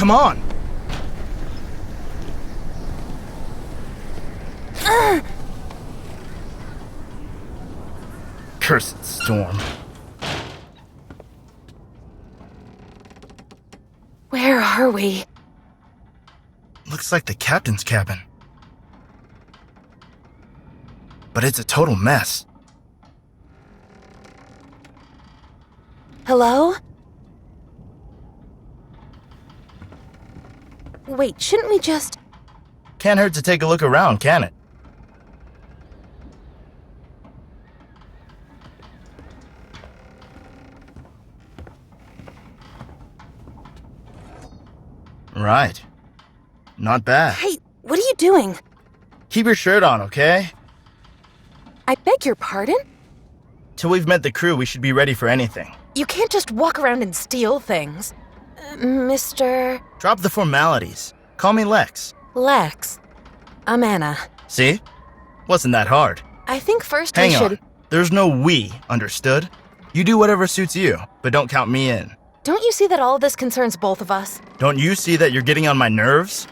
come on! Cursed storm. Where are we? Looks like the captain's cabin. But it's a total mess. Hello? Wait, shouldn't we just... Can't hurt to take a look around, can it? Right. Not bad. Hey, what are you doing? Keep your shirt on, okay? I beg your pardon? Till we've met the crew, we should be ready for anything. You can't just walk around and steal things. Mr... Drop the formalities. Call me Lex. Lex. I'm Anna. See? Wasn't that hard. I think first Hang we should... on. There's no we, understood? You do whatever suits you, but don't count me in. Don't you see that all of this concerns both of us? Don't you see that you're getting on my nerves?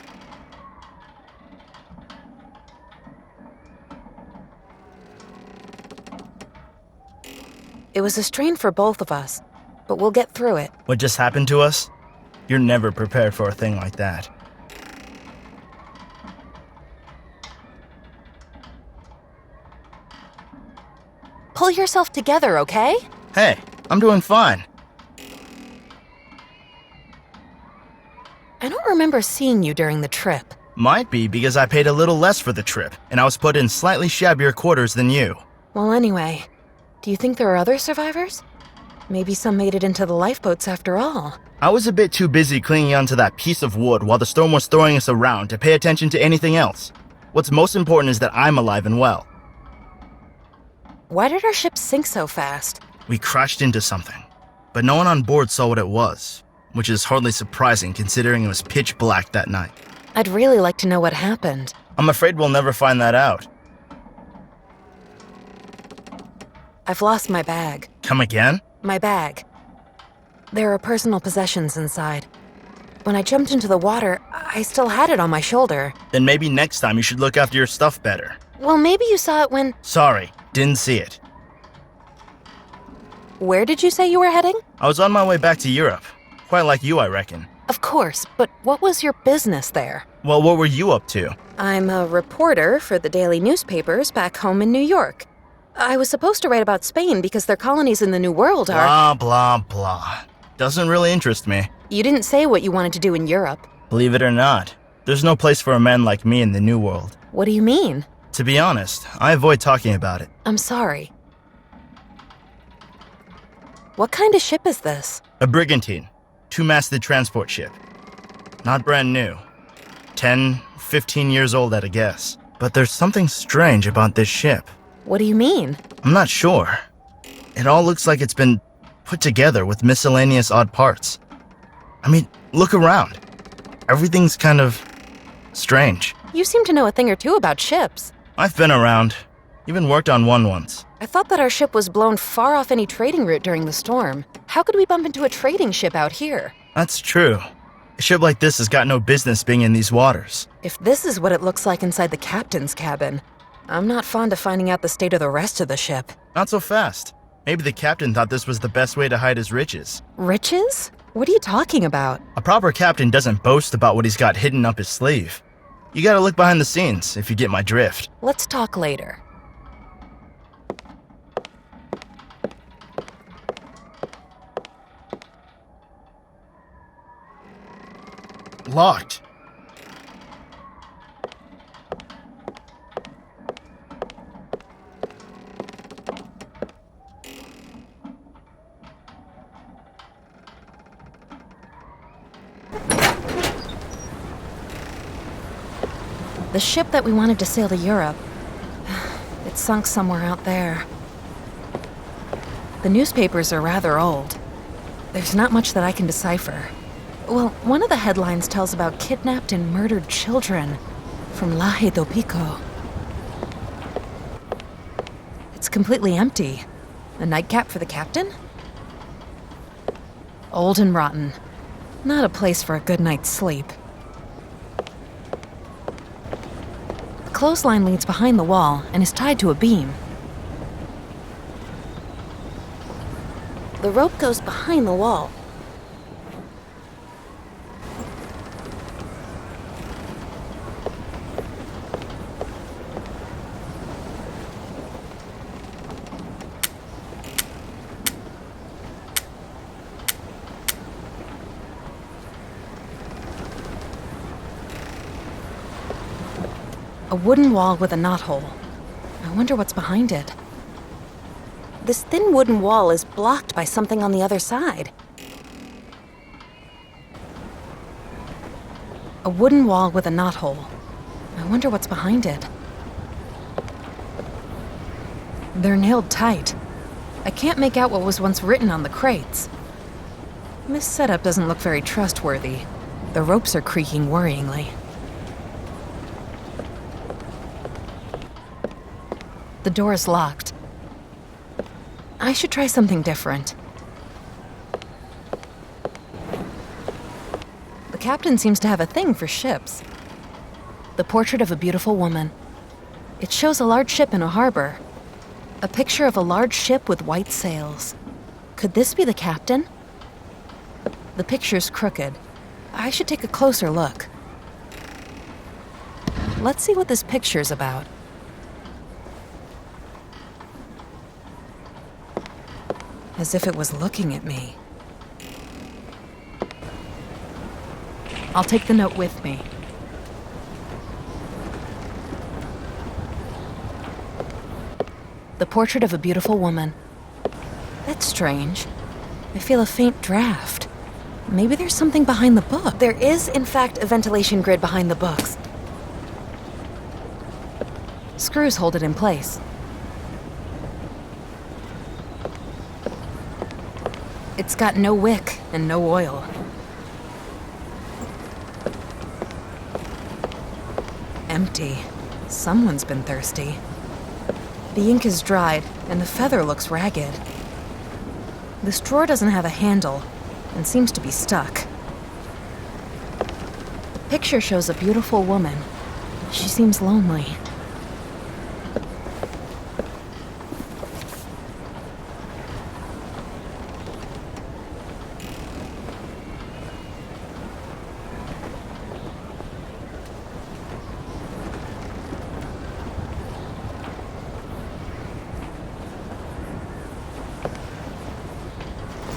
It was a strain for both of us, but we'll get through it. What just happened to us? You're never prepared for a thing like that. Pull yourself together, okay? Hey, I'm doing fine. I don't remember seeing you during the trip. Might be because I paid a little less for the trip, and I was put in slightly shabbier quarters than you. Well, anyway, do you think there are other survivors? Maybe some made it into the lifeboats after all. I was a bit too busy clinging onto that piece of wood while the storm was throwing us around to pay attention to anything else. What's most important is that I'm alive and well. Why did our ship sink so fast? We crashed into something, but no one on board saw what it was, which is hardly surprising considering it was pitch black that night. I'd really like to know what happened. I'm afraid we'll never find that out. I've lost my bag. Come again? My bag. There are personal possessions inside. When I jumped into the water, I still had it on my shoulder. Then maybe next time you should look after your stuff better. Well, maybe you saw it when... Sorry, didn't see it. Where did you say you were heading? I was on my way back to Europe. Quite like you, I reckon. Of course, but what was your business there? Well, what were you up to? I'm a reporter for the daily newspapers back home in New York. I was supposed to write about Spain because their colonies in the New World are... Blah, blah, blah. Doesn't really interest me. You didn't say what you wanted to do in Europe. Believe it or not, there's no place for a man like me in the New World. What do you mean? To be honest, I avoid talking about it. I'm sorry. What kind of ship is this? A brigantine. Two-masted transport ship. Not brand new. 10, 15 years old at a guess. But there's something strange about this ship. What do you mean? I'm not sure. It all looks like it's been put together with miscellaneous odd parts. I mean, look around. Everything's kind of strange. You seem to know a thing or two about ships. I've been around. Even worked on one once. I thought that our ship was blown far off any trading route during the storm. How could we bump into a trading ship out here? That's true. A ship like this has got no business being in these waters. If this is what it looks like inside the captain's cabin, I'm not fond of finding out the state of the rest of the ship. Not so fast. Maybe the captain thought this was the best way to hide his riches. Riches? What are you talking about? A proper captain doesn't boast about what he's got hidden up his sleeve. You gotta look behind the scenes, if you get my drift. Let's talk later. Locked. The ship that we wanted to sail to Europe, it sunk somewhere out there. The newspapers are rather old. There's not much that I can decipher. Well, one of the headlines tells about kidnapped and murdered children from Laje do Pico. It's completely empty. A nightcap for the captain? Old and rotten. Not a place for a good night's sleep. The clothesline leads behind the wall and is tied to a beam. The rope goes behind the wall. A wooden wall with a knothole. I wonder what's behind it. This thin wooden wall is blocked by something on the other side. A wooden wall with a knothole. I wonder what's behind it. They're nailed tight. I can't make out what was once written on the crates. This setup doesn't look very trustworthy. The ropes are creaking worryingly. The door is locked. I should try something different. The captain seems to have a thing for ships. The portrait of a beautiful woman. It shows a large ship in a harbor. A picture of a large ship with white sails. Could this be the captain? The picture's crooked. I should take a closer look. Let's see what this picture's about. As if it was looking at me. I'll take the note with me. The portrait of a beautiful woman. That's strange. I feel a faint draft. Maybe there's something behind the book. There is, in fact, a ventilation grid behind the books. Screws hold it in place. It's got no wick and no oil. Empty. Someone's been thirsty. The ink is dried, and the feather looks ragged. This drawer doesn't have a handle, and seems to be stuck. The picture shows a beautiful woman. She seems lonely.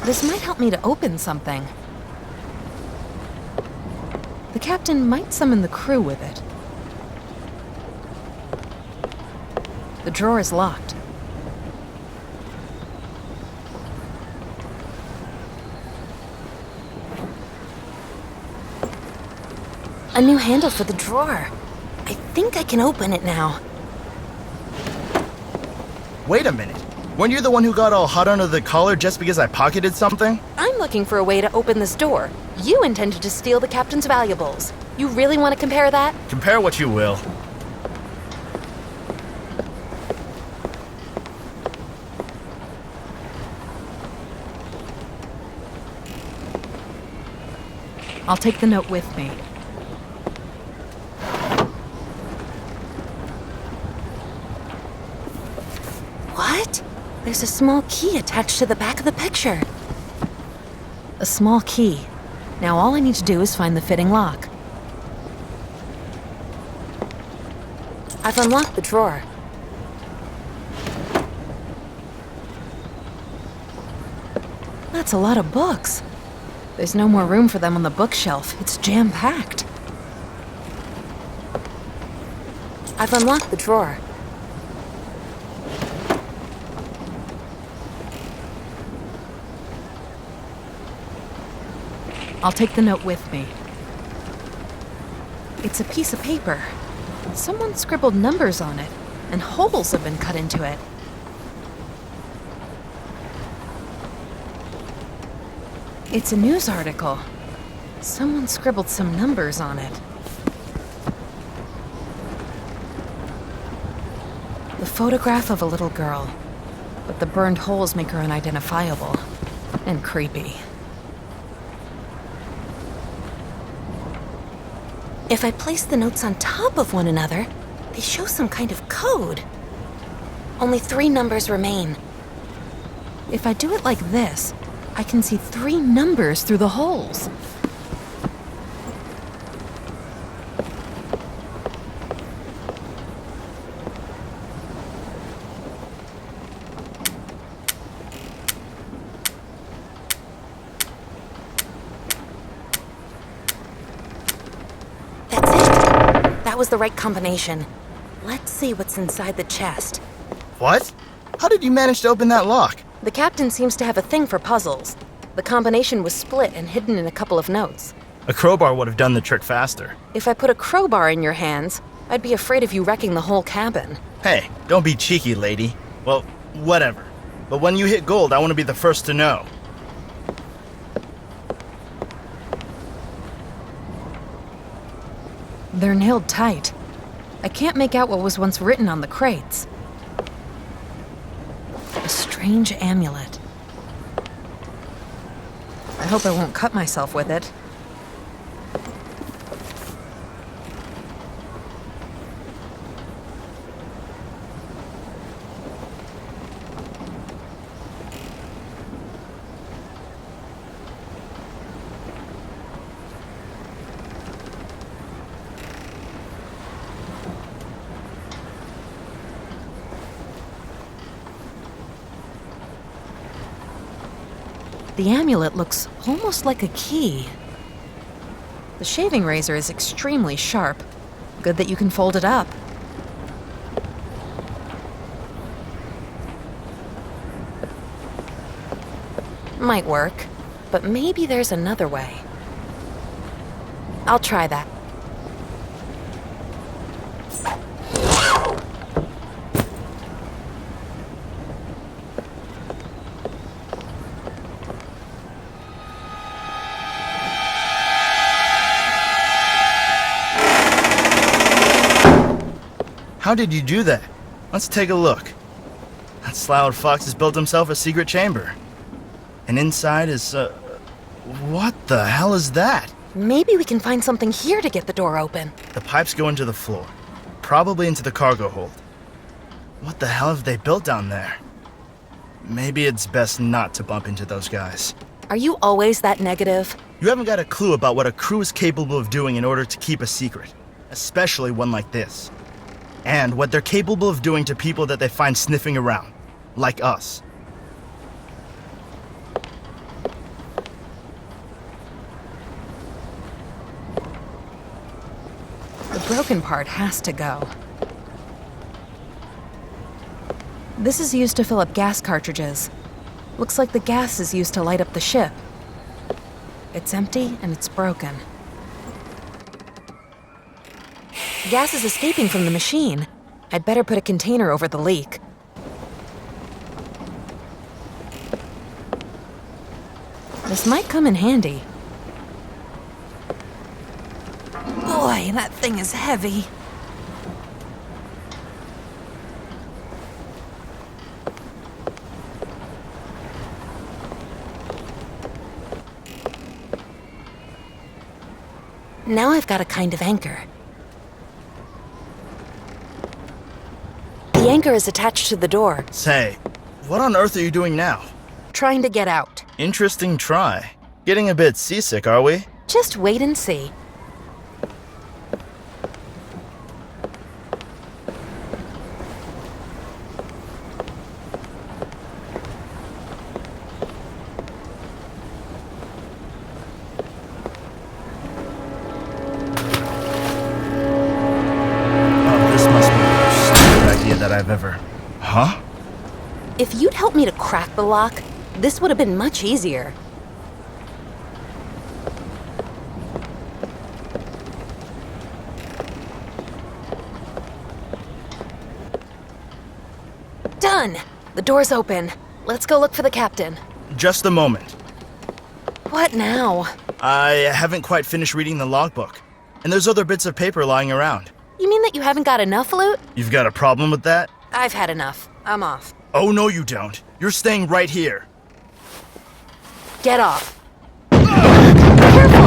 This might help me to open something. The captain might summon the crew with it. The drawer is locked. A new handle for the drawer. I think I can open it now. Wait a minute. Weren't you the one who got all hot under the collar just because I pocketed something? I'm looking for a way to open this door. You intended to steal the captain's valuables. You really want to compare that? Compare what you will. I'll take the note with me. What? There's a small key attached to the back of the picture. A small key. Now all I need to do is find the fitting lock. I've unlocked the drawer. That's a lot of books. There's no more room for them on the bookshelf. It's jam-packed. I've unlocked the drawer. I'll take the note with me. It's a piece of paper. Someone scribbled numbers on it, and holes have been cut into it. It's a news article. Someone scribbled some numbers on it. The photograph of a little girl, but the burned holes make her unidentifiable and creepy. If I place the notes on top of one another, they show some kind of code. Only 3 numbers remain. If I do it like this, I can see 3 numbers through the holes. That's it. That was the right combination. Let's see what's inside the chest. What? How did you manage to open that lock? The captain seems to have a thing for puzzles. The combination was split and hidden in a couple of notes. A crowbar would have done the trick faster. If I put a crowbar in your hands, I'd be afraid of you wrecking the whole cabin. Hey, don't be cheeky, lady. Well, whatever. But when you hit gold, I want to be the first to know. They're nailed tight. I can't make out what was once written on the crates. A strange amulet. I hope I won't cut myself with it. The amulet looks almost like a key. The shaving razor is extremely sharp. Good that you can fold it up. Might work, but maybe there's another way. I'll try that. How did you do that? Let's take a look. That sly-old fox has built himself a secret chamber. And inside is, what the hell is that? Maybe we can find something here to get the door open. The pipes go into the floor. Probably into the cargo hold. What the hell have they built down there? Maybe it's best not to bump into those guys. Are you always that negative? You haven't got a clue about what a crew is capable of doing in order to keep a secret. Especially one like this. And what they're capable of doing to people that they find sniffing around. Like us. The broken part has to go. This is used to fill up gas cartridges. Looks like the gas is used to light up the ship. It's empty and it's broken. Gas is escaping from the machine. I'd better put a container over the leak. This might come in handy. Boy, that thing is heavy. Now I've got a kind of anchor. The anchor is attached to the door. Say, what on earth are you doing now? Trying to get out. Interesting try. Getting a bit seasick, are we? Just wait and see. I've ever... Huh? If you'd helped me to crack the lock, this would have been much easier. Done! The door's open. Let's go look for the captain. Just a moment. What now? I haven't quite finished reading the logbook. And there's other bits of paper lying around. You mean that you haven't got enough loot? You've got a problem with that? I've had enough. I'm off. Oh, no you don't. You're staying right here. Get off. Careful!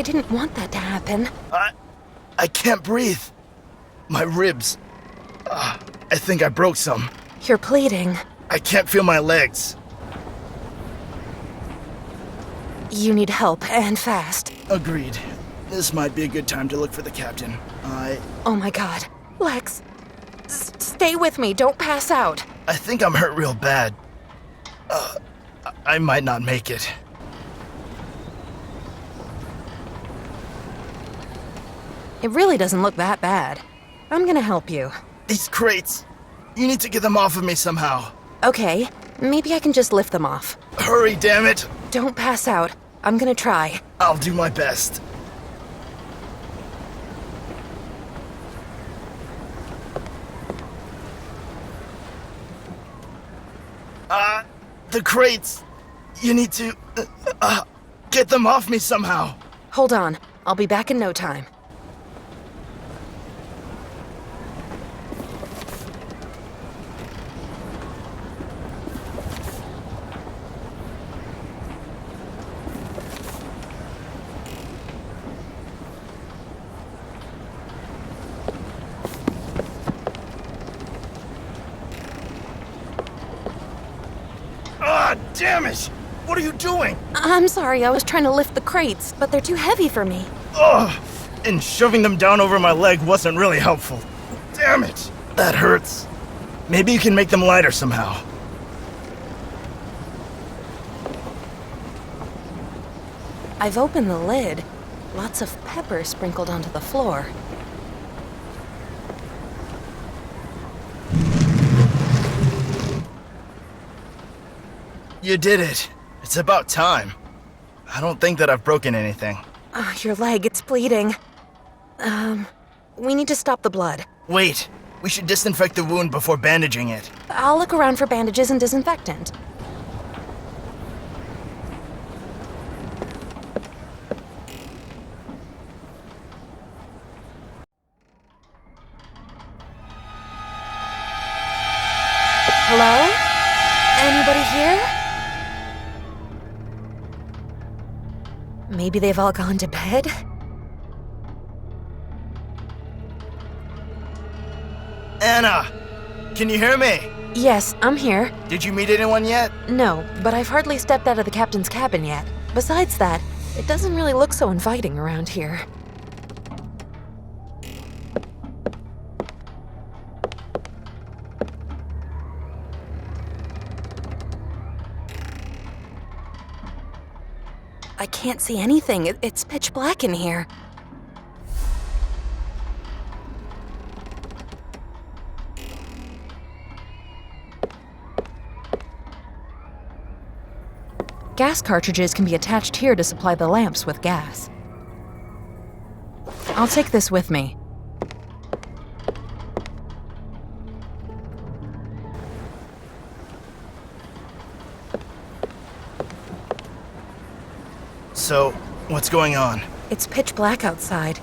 I didn't want that to happen. I can't breathe. My ribs. I think I broke some. You're bleeding. I can't feel my legs. You need help, and fast. Agreed. This might be a good time to look for the captain. Oh my god. Lex, stay with me, don't pass out. I think I'm hurt real bad. I might not make it. It really doesn't look that bad. I'm gonna help you. These crates. You need to get them off of me somehow. Okay, maybe I can just lift them off. Hurry, damn it. Don't pass out. I'm gonna try. I'll do my best. The crates. You need to, get them off me somehow. Hold on. I'll be back in no time. Damn it! What are you doing? I'm sorry, I was trying to lift the crates, but they're too heavy for me. Ugh! And shoving them down over my leg wasn't really helpful. Damn it! That hurts. Maybe you can make them lighter somehow. I've opened the lid. Lots of pepper sprinkled onto the floor. You did it. It's about time. I don't think that I've broken anything. Your leg, it's bleeding. We need to stop the blood. Wait, we should disinfect the wound before bandaging it. I'll look around for bandages and disinfectant. Hello? Anybody here? Maybe they've all gone to bed? Anna! Can you hear me? Yes, I'm here. Did you meet anyone yet? No, but I've hardly stepped out of the captain's cabin yet. Besides that, it doesn't really look so inviting around here. I can't see anything. It's pitch black in here. Gas cartridges can be attached here to supply the lamps with gas. I'll take this with me. So, what's going on? It's pitch black outside.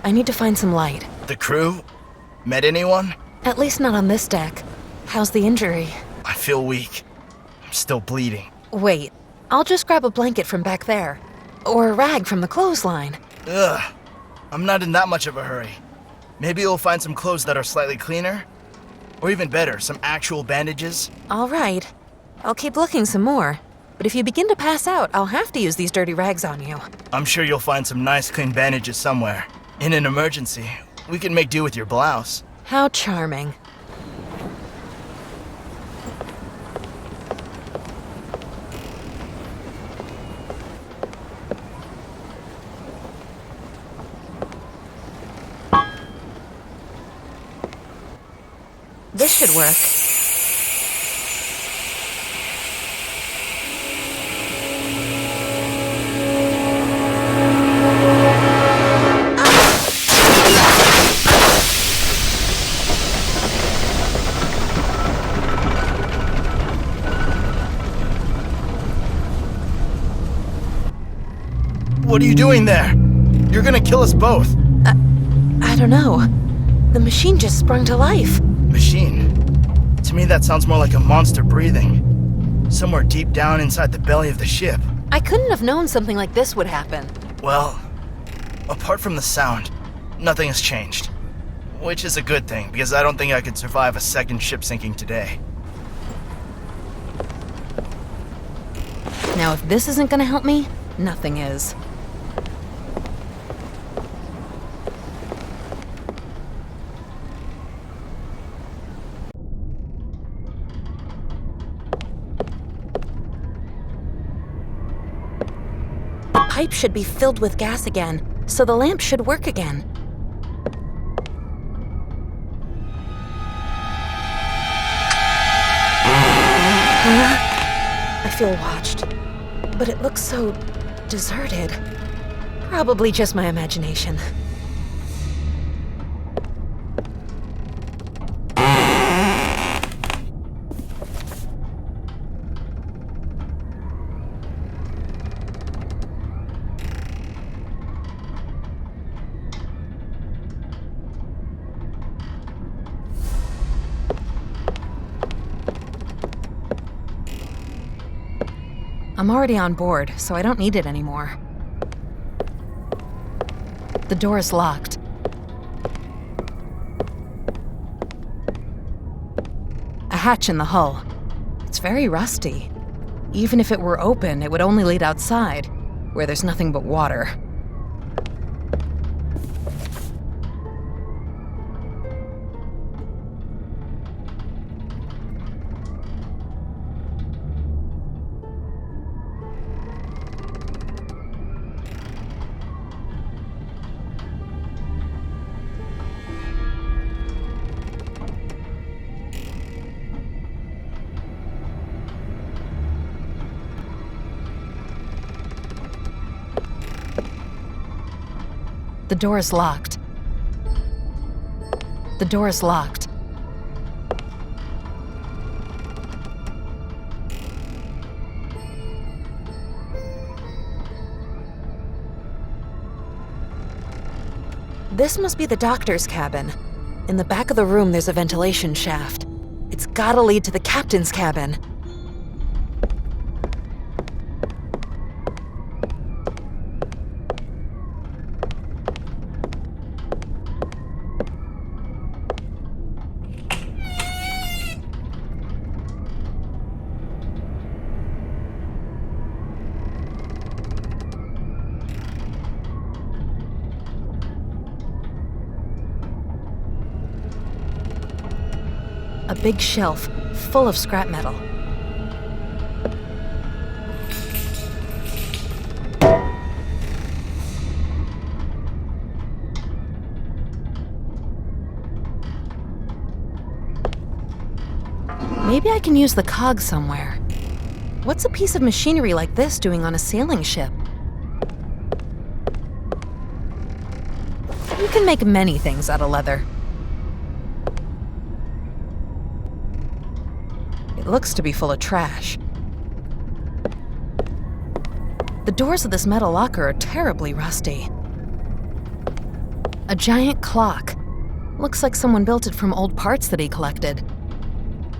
I need to find some light. The crew? Met anyone? At least not on this deck. How's the injury? I feel weak. I'm still bleeding. Wait, I'll just grab a blanket from back there. Or a rag from the clothesline. Ugh. I'm not in that much of a hurry. Maybe you'll find some clothes that are slightly cleaner? Or even better, some actual bandages? All right. I'll keep looking some more. But if you begin to pass out, I'll have to use these dirty rags on you. I'm sure you'll find some nice clean bandages somewhere. In an emergency, we can make do with your blouse. How charming. This should work. What are you doing there? You're gonna kill us both. I don't know. The machine just sprung to life. Machine? To me, that sounds more like a monster breathing. Somewhere deep down inside the belly of the ship. I couldn't have known something like this would happen. Well, apart from the sound, nothing has changed. Which is a good thing, because I don't think I could survive a second ship sinking today. Now, if this isn't gonna help me, nothing is. The pipe should be filled with gas again, so the lamp should work again. I feel watched, but it looks so deserted. Probably just my imagination. I'm already on board, so I don't need it anymore. The door is locked. A hatch in the hull. It's very rusty. Even if it were open, it would only lead outside, where there's nothing but water. The door is locked. The door is locked. This must be the doctor's cabin. In the back of the room, there's a ventilation shaft. It's gotta lead to the captain's cabin. A big shelf full of scrap metal. Maybe I can use the cog somewhere. What's a piece of machinery like this doing on a sailing ship? You can make many things out of leather. It looks to be full of trash. The doors of this metal locker are terribly rusty. A giant clock. Looks like someone built it from old parts that he collected.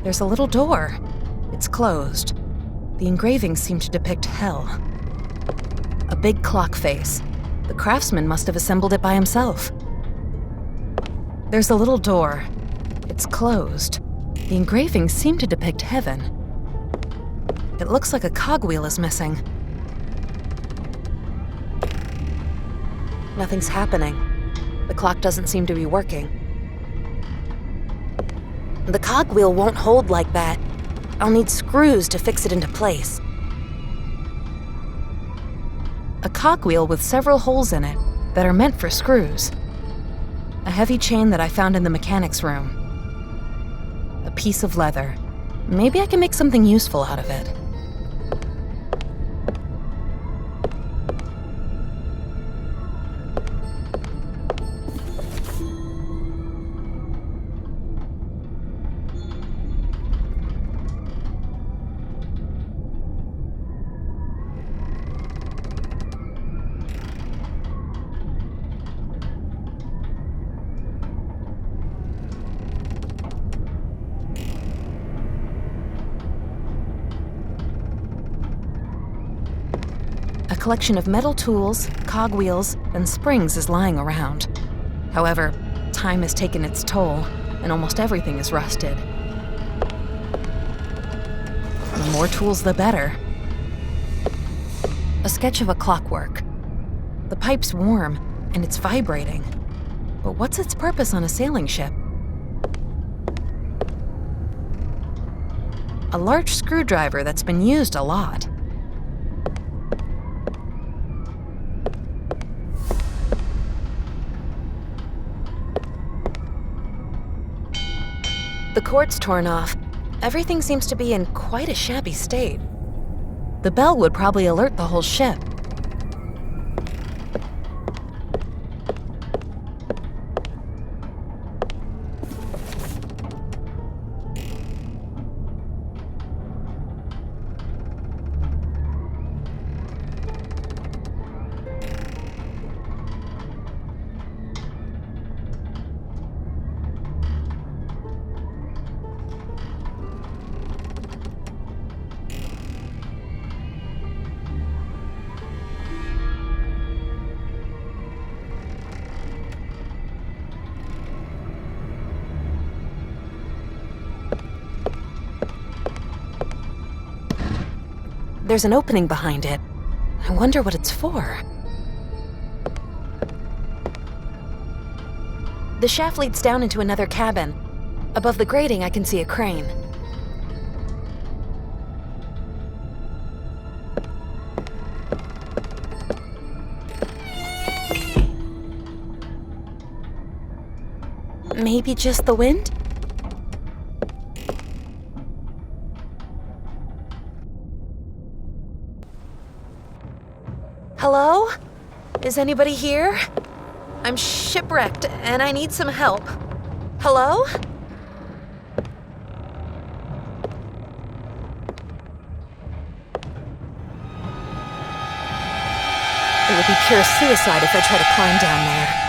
There's a little door. It's closed. The engravings seem to depict hell. A big clock face. The craftsman must have assembled it by himself. There's a little door. It's closed. The engravings seem to depict heaven. It looks like a cogwheel is missing. Nothing's happening. The clock doesn't seem to be working. The cogwheel won't hold like that. I'll need screws to fix it into place. A cogwheel with several holes in it that are meant for screws. A heavy chain that I found in the mechanic's room. A piece of leather. Maybe I can make something useful out of it. collection of metal tools, cogwheels, and springs is lying around. However, time has taken its toll, and almost everything is rusted. The more tools, the better. A sketch of a clockwork. The pipe's warm, and it's vibrating. But what's its purpose on a sailing ship? A large screwdriver that's been used a lot. The cord's torn off. Everything seems to be in quite a shabby state. The bell would probably alert the whole ship. There's an opening behind it. I wonder what it's for. The shaft leads down into another cabin. Above the grating, I can see a crane. Maybe just the wind? Hello? Is anybody here? I'm shipwrecked and I need some help. Hello? It would be pure suicide if I try to climb down there.